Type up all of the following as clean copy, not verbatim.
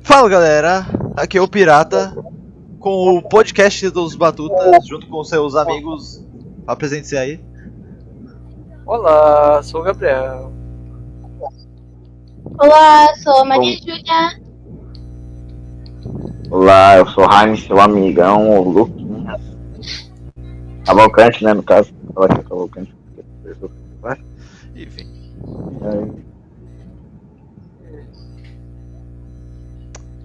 Fala galera, aqui é o Pirata com o podcast dos Batutas junto com seus amigos. Apresente-se aí. Olá, sou o Gabriel. Olá, sou a Maria Júlia. Olá, eu sou o Jaime, seu amigão, o Luquinhas. Cavalcante, né, no caso. Fala que é Cavalcante. Enfim.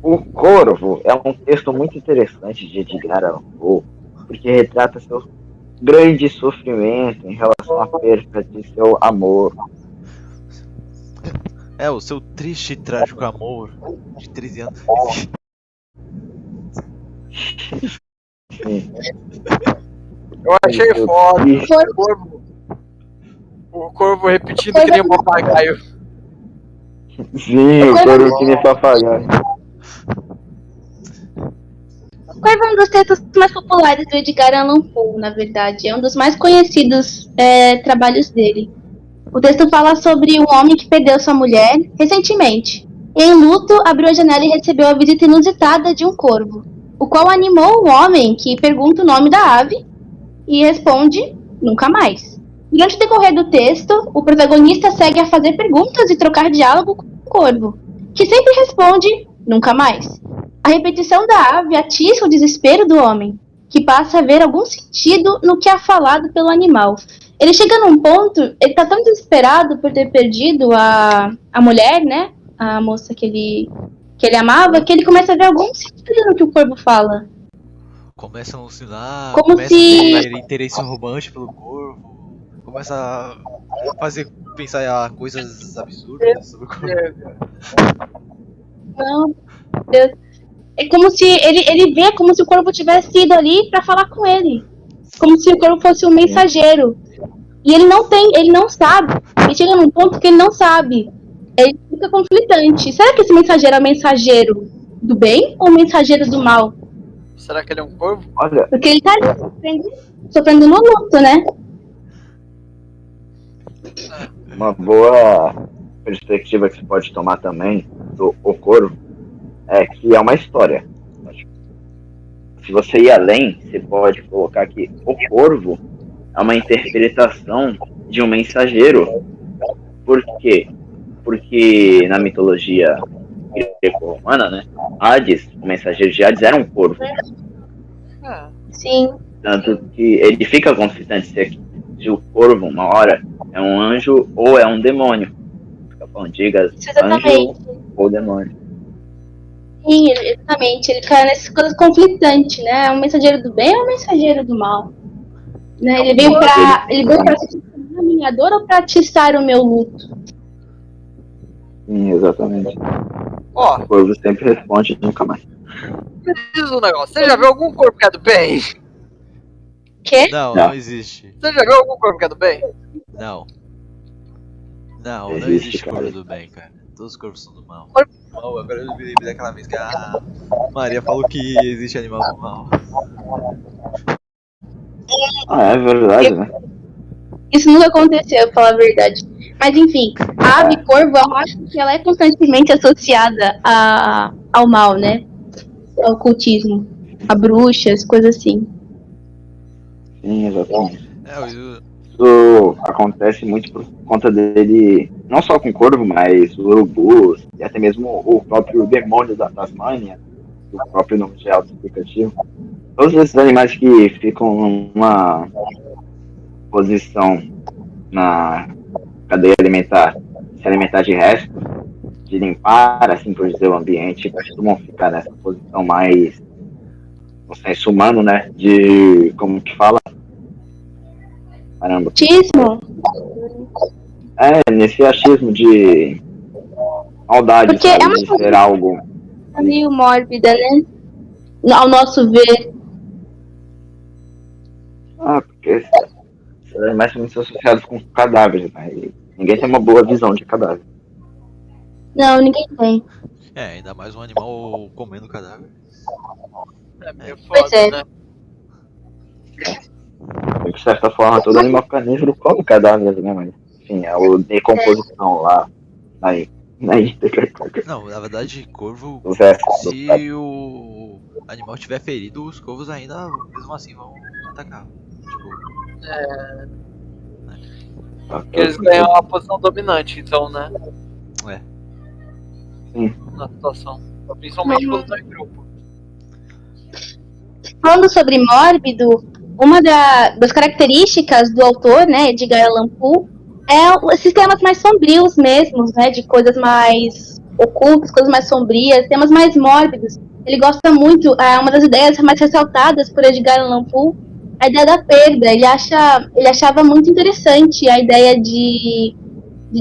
O Corvo é um texto muito interessante de Edgar Allan Poe, porque retrata seu grande sofrimento em relação à perda de seu amor. É, o seu triste e trágico amor de 13 anos. Sim. Eu achei Meu foda. Deus. O corvo repetindo que nem um papagaio. Sim, o Corvo que nem papagaio. O Corvo é um dos textos mais populares do Edgar Allan Poe, na verdade. É um dos mais conhecidos trabalhos dele. O texto fala sobre um homem que perdeu sua mulher recentemente. E, em luto, abriu a janela e recebeu a visita inusitada de um corvo, o qual animou o homem, que pergunta o nome da ave e responde nunca mais. Durante o decorrer do texto, o protagonista segue a fazer perguntas e trocar diálogo com o corvo, que sempre responde nunca mais. A repetição da ave atiça o desespero do homem, que passa a ver algum sentido no que é falado pelo animal. Ele chega num ponto, ele tá tão desesperado por ter perdido a mulher, né? A moça que ele amava, que ele começa a ver algum sentido no que o corvo fala. Começa a alucinar, Como começa se- a ter interesse romântico pelo corvo, começa a pensar coisas absurdas sobre o corvo. Não, Deus. É como se ele vê como se o corvo tivesse ido ali pra falar com ele. Como se o corvo fosse um mensageiro. E ele não sabe. Ele chega num ponto que ele não sabe. Ele fica conflitante. Será que esse mensageiro é o mensageiro do bem ou o mensageiro do mal? Será que ele é um corvo? Olha, Porque ele tá ali sofrendo no luto, né? uma boa perspectiva que você pode tomar também do O Corvo é que é uma história. Se você ir além, você pode colocar que o corvo é uma interpretação de um mensageiro. Por quê? Porque na mitologia greco-romana, né, Hades, o mensageiro de Hades era um corvo. Sim. Tanto que ele fica conflitante se o corvo, uma hora, é um anjo ou é um demônio. Fica falando, diga Exatamente. anjo ou demônio. Sim, exatamente. Ele fica nessas coisas conflitantes, né? É um mensageiro do bem ou um mensageiro do mal? Né? Ele veio pra atiçar a minha dor ou pra atiçar o meu luto? Sim, exatamente. Ó, O corvo sempre responde, nunca mais. me diz um negócio. Você já viu algum corvo que é do bem? Quê? Não existe. Você já viu algum corvo que é do bem? Não. Não Existe, existe cara. corvo do bem, cara. Todos os corvos são do mal. Mal, agora eu me lembrei daquela vez que a Maria falou que existe animal do mal. Ah, é verdade, né? Isso nunca aconteceu, pra falar a verdade. Mas enfim, a ave corvo, eu acho que ela é constantemente associada ao mal, né? Ao ocultismo, a bruxas, coisas assim. Sim, exatamente. Eu, Isso acontece muito por conta dele, não só com o corvo, mas o urubu e até mesmo o próprio demônio da Tasmânia, o próprio nome de auto-explicativo. Todos esses animais que ficam numa posição na cadeia alimentar, se alimentar de restos, de limpar, assim por dizer, o ambiente, costumam ficar nessa posição mais, no senso humano, né, de, como que fala? Caramba. Ocultismo? Nesse achismo de maldade, Porque sabe, é uma de coisa ser algo. meio mórbida, né? Ao nosso ver. Porque esses animais são muito associados com cadáveres, né? E ninguém tem uma boa visão de cadáver. Não, ninguém tem. ainda mais um animal comendo cadáver. É meio Pois foda, é. né? De certa forma, todo animal carnívoro come cadáveres, né? Mas, enfim, é a decomposição lá. Aí. Aí, Não, na verdade, corvo, os restos do se o animal estiver ferido, os corvos ainda, mesmo assim, vão atacar. Tipo, Que eles ganham a posição dominante, então, né? é. Sim. Na situação. Principalmente quando tá em grupo. Falando sobre Mórbido, uma das características do autor, né, Edgar Allan Poe, é esses temas mais sombrios mesmos, né, de coisas mais ocultas, coisas mais sombrias, temas mais mórbidos. Ele gosta muito, uma das ideias mais ressaltadas por Edgar Allan Poe, a ideia da perda. Ele achava muito interessante a ideia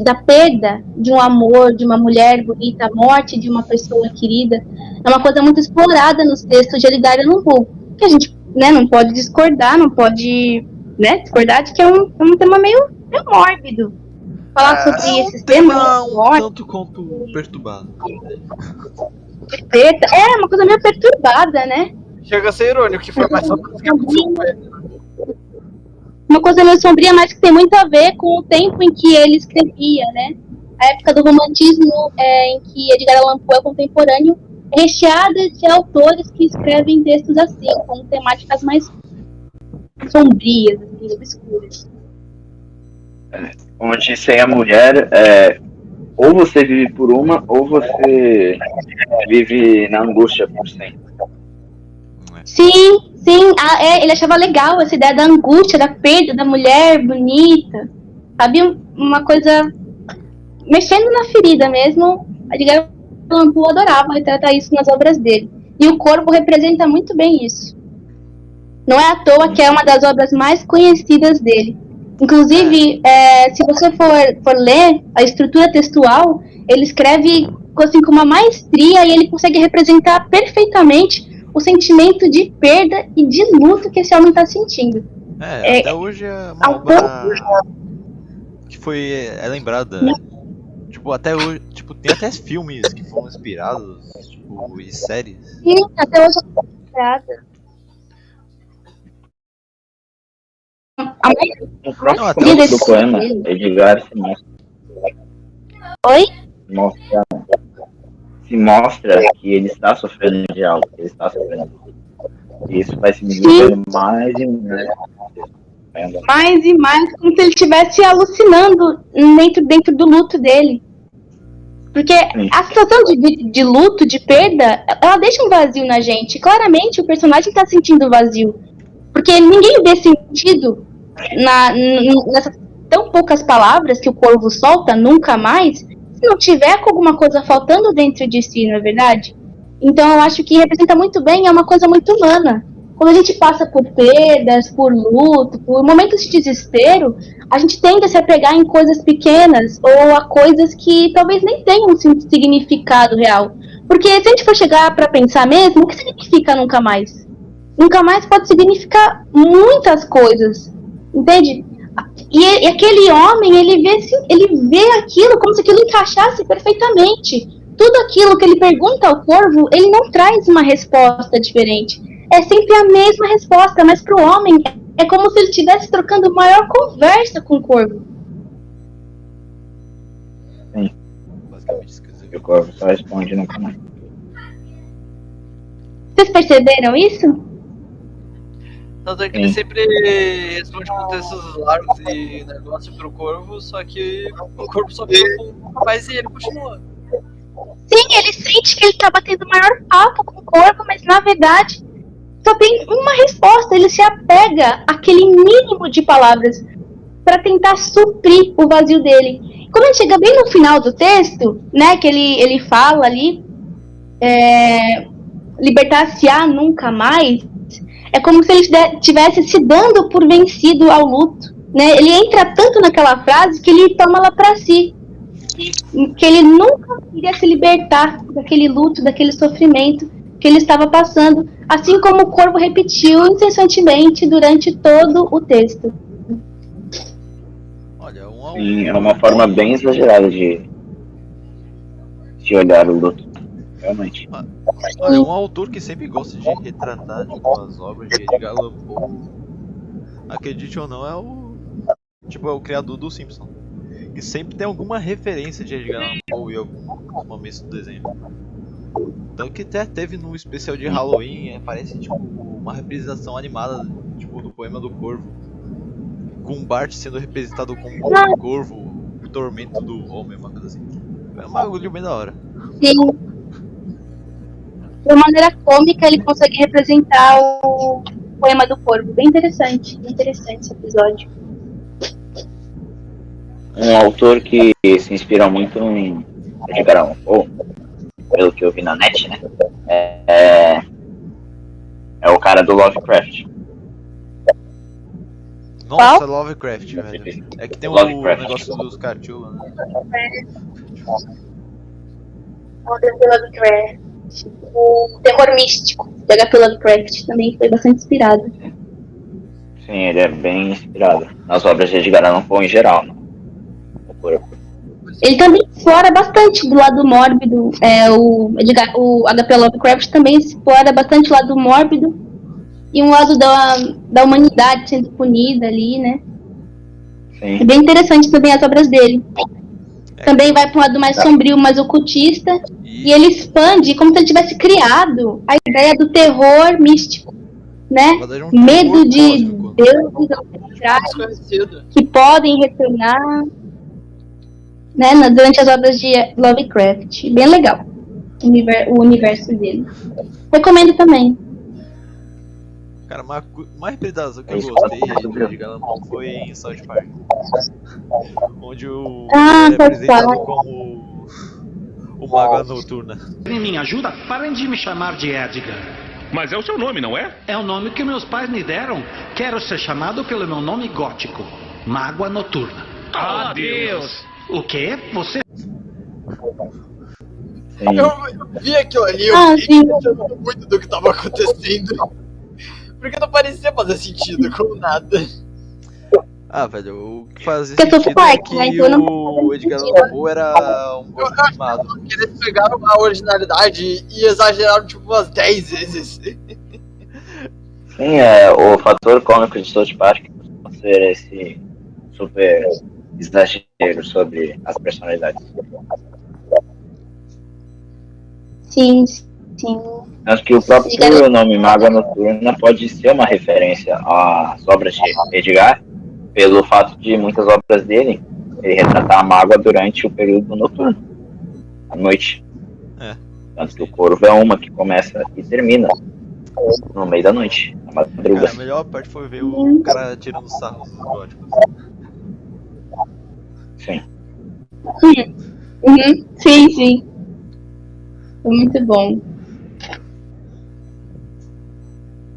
da perda de um amor, de uma mulher bonita, a morte de uma pessoa querida. É uma coisa muito explorada nos textos de Edgar Allan Poe, que a gente, né, não pode discordar, não pode, né, discordar de que é um tema meio mórbido. Falar sobre esses temas, tanto quanto perturbado. de perda, é uma coisa meio perturbada, né? Chega a ser irônico, que foi mais só pra ficar com seu pé. Uma coisa meio sombria, mas que tem muito a ver com o tempo em que ele escrevia, né? A época do romantismo, em que Edgar Allan Poe é contemporâneo, é recheada de autores que escrevem textos assim, com temáticas mais sombrias, assim, obscuras. Onde sem a mulher, ou você vive por uma, ou você vive na angústia por sempre. Sim, ele achava legal essa ideia da angústia, da perda da mulher bonita, sabe? Uma coisa mexendo na ferida mesmo. Edgar Allan Poe adorava retratar isso nas obras dele. E o Corvo representa muito bem isso. Não é à toa que é uma das obras mais conhecidas dele. Inclusive, se você for ler a estrutura textual, ele escreve assim, com uma maestria e ele consegue representar perfeitamente o sentimento de perda e de luto que esse homem está sentindo. Até hoje é uma obra que é lembrada. Tipo, até hoje, tipo, tem até filmes que foram inspirados, tipo, e séries. Sim, até hoje é lembrada. No próximo começo do poema, Edgar se mostra. Oi? Se mostra que ele está sofrendo de algo, que ele está sofrendo. E isso vai se desenvolvendo mais e mais. Mais e mais, como se ele estivesse alucinando dentro do luto dele. Porque a situação de luto, de perda, ela deixa um vazio na gente. Claramente o personagem está sentindo vazio. Porque ninguém vê sentido nessas tão poucas palavras que o Corvo solta, nunca mais, se não tiver com alguma coisa faltando dentro de si, não é verdade? Então eu acho que representa muito bem, é uma coisa muito humana. Quando a gente passa por perdas, por luto, por momentos de desespero, a gente tende a se apegar em coisas pequenas ou a coisas que talvez nem tenham um significado real. Porque se a gente for chegar para pensar mesmo, o que significa nunca mais? Nunca mais pode significar muitas coisas, entende? E aquele homem, ele vê aquilo como se aquilo encaixasse perfeitamente. Tudo aquilo que ele pergunta ao Corvo, ele não traz uma resposta diferente. É sempre a mesma resposta, mas para o homem é como se ele estivesse trocando maior conversa com o Corvo. Sim. Basicamente isso que o Corvo só responde nunca mais. Vocês perceberam isso? Tanto é que ele sempre responde com textos largos e negócio pro Corvo, só que o Corvo só fica com mais e ele continua. Sim, ele sente que ele tá batendo maior papo com o Corvo, mas na verdade só tem uma resposta. Ele se apega àquele mínimo de palavras para tentar suprir o vazio dele. Quando a gente chega bem no final do texto, né, que ele fala ali, libertar-se-á nunca mais, é como se ele estivesse se dando por vencido ao luto, né? Ele entra tanto naquela frase que ele toma ela para si, que ele nunca iria se libertar daquele luto, daquele sofrimento que ele estava passando, assim como o Corvo repetiu incessantemente durante todo o texto. Olha, Sim, é uma forma bem exagerada de olhar o luto, realmente. Olha, um autor que sempre gosta de retratar tipo, as obras de Edgar Allan Poe, acredite ou não, é o criador do Simpson. que sempre tem alguma referência de Edgar Allan Poe em alguns momentos do desenho. Tanto que até teve no especial de Halloween, parece tipo uma representação animada tipo, do poema do Corvo. Com Bart sendo representado como um corvo, o tormento do homem, uma coisa assim. É um bagulho bem da hora. Sim. De uma maneira cômica, ele consegue representar o poema do Corvo. Bem interessante esse episódio. Um autor que se inspira muito em Edgar Allan Poe, pelo que eu vi na net, né? É o cara do Lovecraft. Nossa, Lovecraft, velho. É que tem o Lovecraft. negócio dos Cthulhu, né? Lovecraft. O terror místico de H.P. Lovecraft também foi bastante inspirado. Sim, ele é bem inspirado nas obras de Edgar Allan Poe em geral, né? Ele também explora bastante do lado mórbido. O H.P. Lovecraft também explora bastante o lado mórbido e um lado da humanidade sendo punida ali, né? Sim. É bem interessante também as obras dele. Também vai para um lado mais sombrio, mais ocultista. E ele expande como se ele tivesse criado a ideia do terror místico, né? Medo de deuses ancestrais que podem retornar, né, durante as obras de Lovecraft. Bem legal o universo dele. Recomendo também. Cara, uma representação que eu gostei de Edgar Allan Poe foi em South Park. Onde o é apresentado como o Mago Noturna. Me ajuda? Parem de me chamar de Edgar. Mas é o seu nome, não é? É o nome que meus pais me deram. Quero ser chamado pelo meu nome gótico, Mágoa Noturna. Adeus! O quê? Você... Eu vi aquilo ali, eu fiquei pensando muito do que tava acontecendo. Porque não parecia fazer sentido com nada. Ah, velho, o que fazia sentido é que o Edgar Allan Poe era um gordo animado. Eles pegaram a originalidade e exageraram tipo umas 10 vezes. Sim, o fator cômico de South Park pode ser esse super exagero sobre as personalidades. Sim. Acho que o próprio nome Mágoa Noturna pode ser uma referência às obras de Edgar, pelo fato de muitas obras dele ele retratar a mágoa durante o período noturno, à noite. Tanto que o Corvo é uma que começa e termina no meio da noite, na madrugada. Cara, a melhor parte foi ver o cara tirando sarro dos góticos. Sim. Sim. Foi muito bom.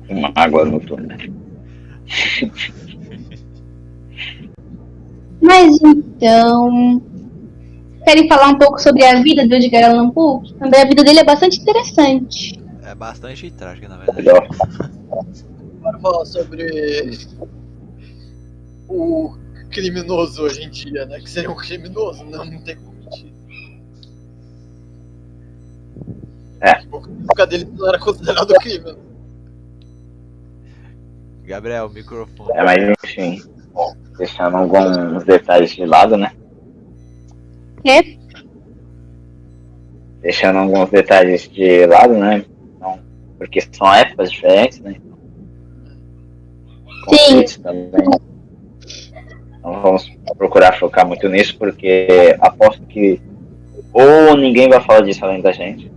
Uma água noturna. Mas então, querem falar um pouco sobre a vida do Edgar Allan Poe? Também a vida dele é bastante interessante. É bastante trágica, na verdade. Melhor. Bora falar sobre o criminoso hoje em dia, né? Que seria um criminoso, não tem como mentir. A época dele não era considerado crime. Gabriel, microfone. Mas enfim, deixando alguns detalhes de lado, né? Quê? Deixando alguns detalhes de lado, né? Então, porque são épocas diferentes, né? Conflitos também. Não vamos procurar focar muito nisso, porque aposto que ou ninguém vai falar disso além da gente,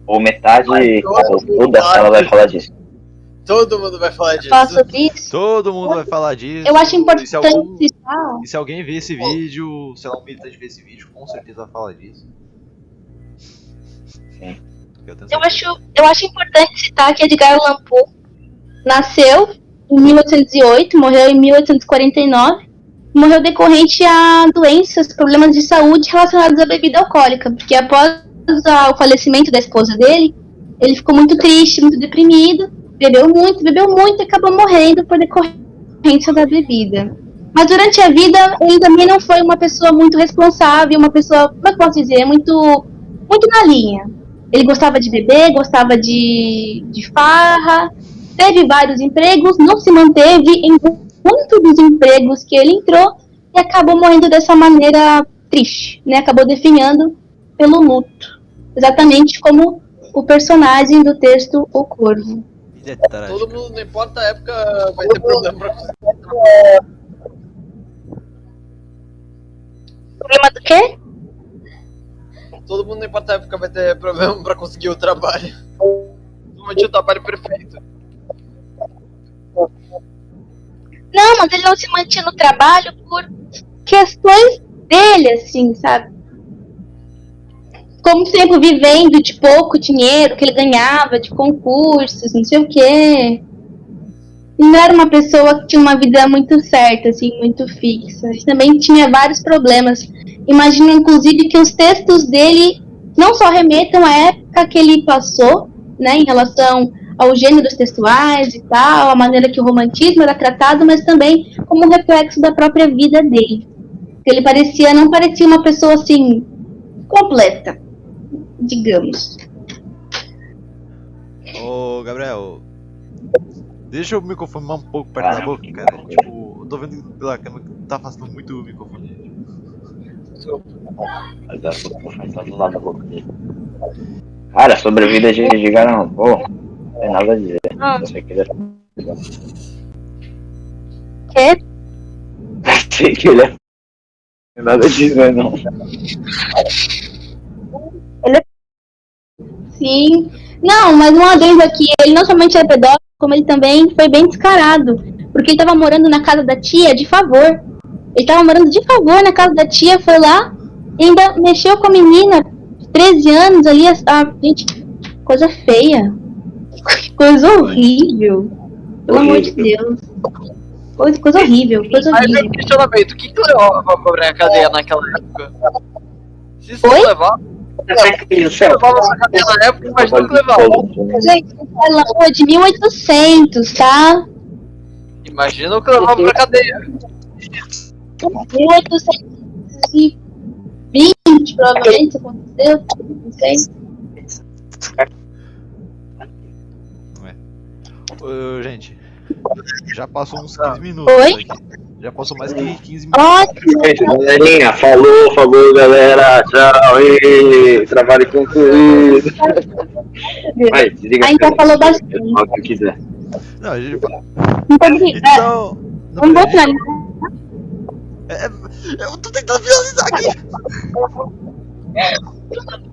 ou metade ou toda a sala vai falar disso. Todo mundo vai falar disso. Falar sobre isso? Todo mundo vai falar disso. Eu acho importante citar. E se alguém ver esse vídeo, sei lá, um militante ver esse vídeo, com certeza vai falar disso. Sim. Eu acho importante citar que Edgar Allan Poe nasceu em 1808, morreu em 1849. Morreu decorrente a doenças, problemas de saúde relacionados à bebida alcoólica, porque após o falecimento da esposa dele, ele ficou muito triste, muito deprimido, bebeu muito e acabou morrendo por decorrência da bebida. Mas durante a vida, ele também não foi uma pessoa muito responsável, uma pessoa, como eu posso dizer, muito na linha. Ele gostava de beber, gostava de farra, teve vários empregos, não se manteve em muitos dos empregos que ele entrou, e acabou morrendo dessa maneira triste, né? Acabou definhando pelo luto, exatamente como o personagem do texto O Corvo. Ele é trágico. Todo mundo, não importa a época, vai ter problema pra conseguir. Problema do quê? Todo mundo, não importa a época, vai ter problema pra conseguir o trabalho. Principalmente o trabalho perfeito. Não, mas ele não se mantinha no trabalho por questões dele, assim, sabe? Como sempre vivendo de pouco dinheiro que ele ganhava, de concursos, não sei o quê. E não era uma pessoa que tinha uma vida muito certa, assim, muito fixa. Ele também tinha vários problemas. Imagino, inclusive, que os textos dele não só remetam à época que ele passou, né, em relação aos gêneros textuais e tal, a maneira que o romantismo era tratado, mas também como reflexo da própria vida dele. Ele não parecia uma pessoa, assim, completa, digamos. Ô, Gabriel, deixa o microfone mais um pouco perto da boca, cara. Tipo, eu tô vendo pela câmera que tá afastando muito o microfone. Mas a microfone tá do lado da boca dele. Cara, sobre a vida de Garampô, não tem nada a dizer. Ah. Eu sei que ele é. É, Sei que ele é. Não tem nada a dizer, não. sim. Não, mas um adendo aqui, ele não somente é pedófilo, como ele também foi bem descarado. Porque ele tava morando na casa da tia de favor. Ele tava morando de favor na casa da tia, foi lá e ainda mexeu com a menina de 13 anos ali. Gente, coisa feia. Coisa horrível. Pelo amor de Deus. Coisa horrível, coisa Aí vem o horrível. questionamento, o que levava pra cobrar a cadeia naquela época? Se isso Oi? não levava, levava pra cadeia na época, mas nunca levava. Gente, ela é de 1800, tá? Imagina o que levava pra cadeia. 1820, provavelmente, isso aconteceu. Não sei. Ô, gente, já passou uns 15 minutos Oi? aqui. Já passou mais que 15 minutos. Ótimo. Galerinha, falou, galera. Tchau, e trabalho concluído. Vai, desliga A gente já falou bastante. o que quiser. Não, a gente... Então, Então... não, vamos peraí, botar eu tô tentando finalizar aqui.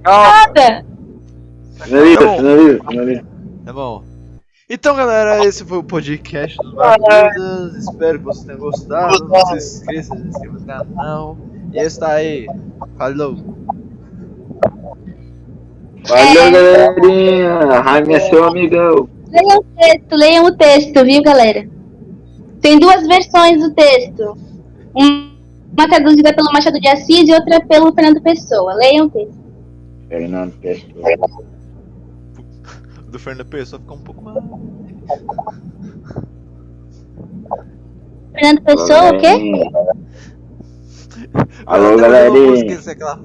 nada. Finaliza. Tá bom. Então, galera, esse foi o podcast dos Barbudas. Espero que vocês tenham gostado. Não se esqueça de se inscrever no canal. E esse tá aí. Falou. Valeu, galerinha. Jaime é seu amigão. Leiam o texto, viu, galera? Tem duas versões do texto. Uma traduzida pelo Machado de Assis e outra pelo Fernando Pessoa. Leiam o texto. Fernando Pessoa. Do Fernando Pessoa fica um pouco mais. Fernando Pessoa, o quê? Alô, Eu vou galerinha. esquecer aquela